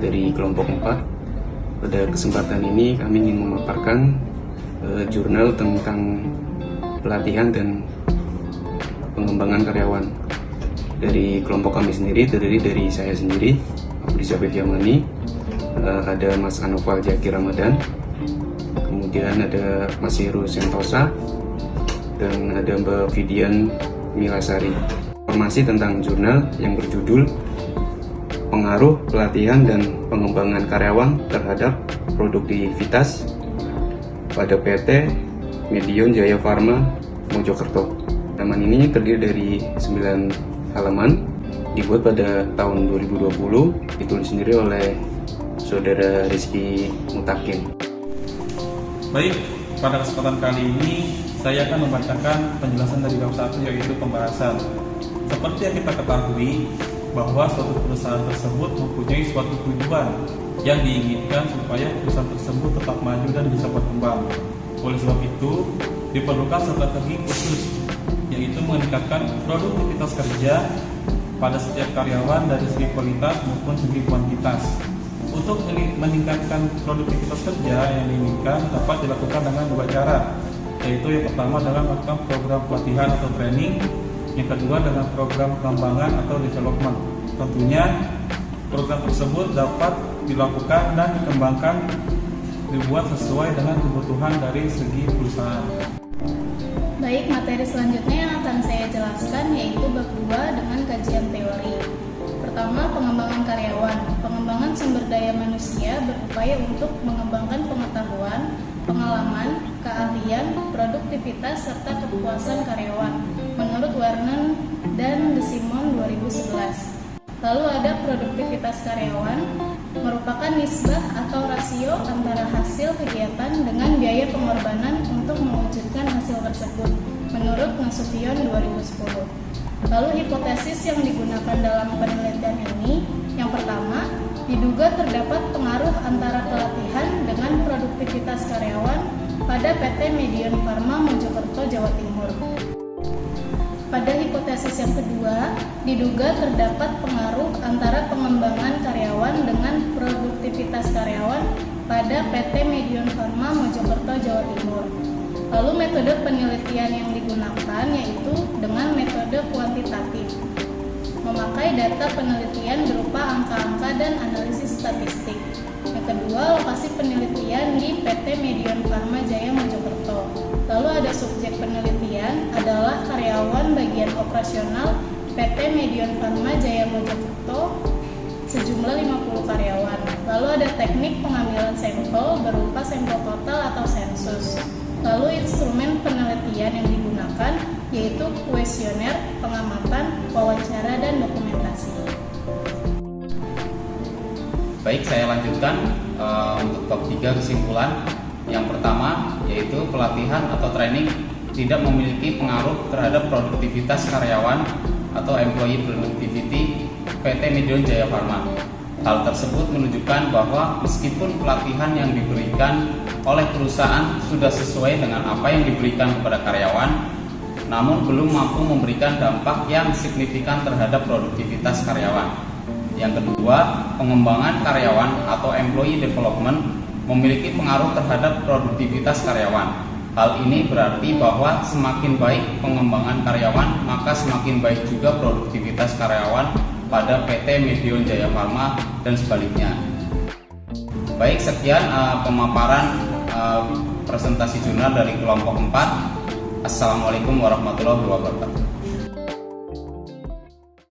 dari kelompok 4. Pada kesempatan ini kami ingin memaparkan jurnal tentang pelatihan dan pengembangan karyawan. Dari kelompok kami sendiri terdiri dari saya sendiri, Abdi Syafif Yamani, ada Mas Anoval Jaki Ramadan, kemudian ada Mas Heru Sentosa, dan ada Mbak Vidian Milasari. Informasi tentang jurnal yang berjudul Pengaruh Pelatihan dan Pengembangan Karyawan Terhadap Produktivitas pada PT Medion Jaya Farma Mojokerto. Halaman ini terdiri dari 9 halaman, dibuat pada tahun 2020, ditulis sendiri oleh Saudara Rizky Mutakin. Baik, pada kesempatan kali ini saya akan membacakan penjelasan dari bab 1, yaitu pembahasan. Seperti yang kita ketahui bahwa suatu perusahaan tersebut mempunyai suatu tujuan yang diinginkan supaya perusahaan tersebut tetap maju dan bisa berkembang. Oleh sebab itu, diperlukan strategi khusus, yaitu meningkatkan produktivitas kerja pada setiap karyawan dari segi kualitas maupun segi kuantitas. Untuk meningkatkan produktivitas kerja yang diinginkan dapat dilakukan dengan 2 cara, yaitu yang pertama dengan melakukan program pelatihan atau training, yang kedua dengan program pengembangan atau development. Tentunya program tersebut dapat dilakukan dan dikembangkan dibuat sesuai dengan kebutuhan dari segi perusahaan. Baik, materi selanjutnya yang akan saya jelaskan yaitu bab 2 dengan kajian teori. Pertama, pengembangan karyawan. Pengembangan sumber daya manusia berupaya untuk mengembangkan pengetahuan, pengalaman, keahlian, produktivitas, serta kepuasan karyawan menurut Werner dan De Simon 2011. Lalu ada produktivitas karyawan, merupakan nisbah atau rasio antara hasil kegiatan dengan biaya pengorbanan untuk mewujudkan hasil tersebut menurut Nasution 2010. Lalu hipotesis yang digunakan dalam penelitian ini, yang pertama, diduga terdapat pengaruh antara pelatihan dengan produktivitas karyawan pada PT Medion Farma Mojokerto, Jawa Timur. Pada hipotesis yang kedua, diduga terdapat pengaruh antara pengembangan karyawan dengan produktivitas karyawan pada PT Medion Farma Mojokerto, Jawa Timur. Lalu metode penelitian yang digunakan yaitu dengan metode kuantitatif, memakai data penelitian berupa angka-angka dan analisis statistik. Yang kedua, lokasi penelitian di PT Medion Farma Jaya Mojokerto. Lalu ada subjek penelitian adalah karyawan bagian operasional PT Medion Farma Jaya Mojokerto sejumlah 50 karyawan. Lalu ada teknik pengambilan sampel berupa sampel total atau sensus. Lalu instrumen penelitian yang digunakan yaitu kuesioner, pengamatan, wawancara, dan dokumentasi. Baik, saya lanjutkan untuk bab 3 kesimpulan. Yang pertama yaitu pelatihan atau training tidak memiliki pengaruh terhadap produktivitas karyawan atau employee productivity PT Medion Jaya Farma. Hal tersebut menunjukkan bahwa meskipun pelatihan yang diberikan oleh perusahaan sudah sesuai dengan apa yang diberikan kepada karyawan, namun belum mampu memberikan dampak yang signifikan terhadap produktivitas karyawan. Yang kedua, pengembangan karyawan atau employee development memiliki pengaruh terhadap produktivitas karyawan. Hal ini berarti bahwa semakin baik pengembangan karyawan, maka semakin baik juga produktivitas karyawan pada PT Medion Jaya Farma dan sebaliknya. Baik, sekian pemaparan presentasi jurnal dari kelompok 4. Assalamualaikum warahmatullahi wabarakatuh.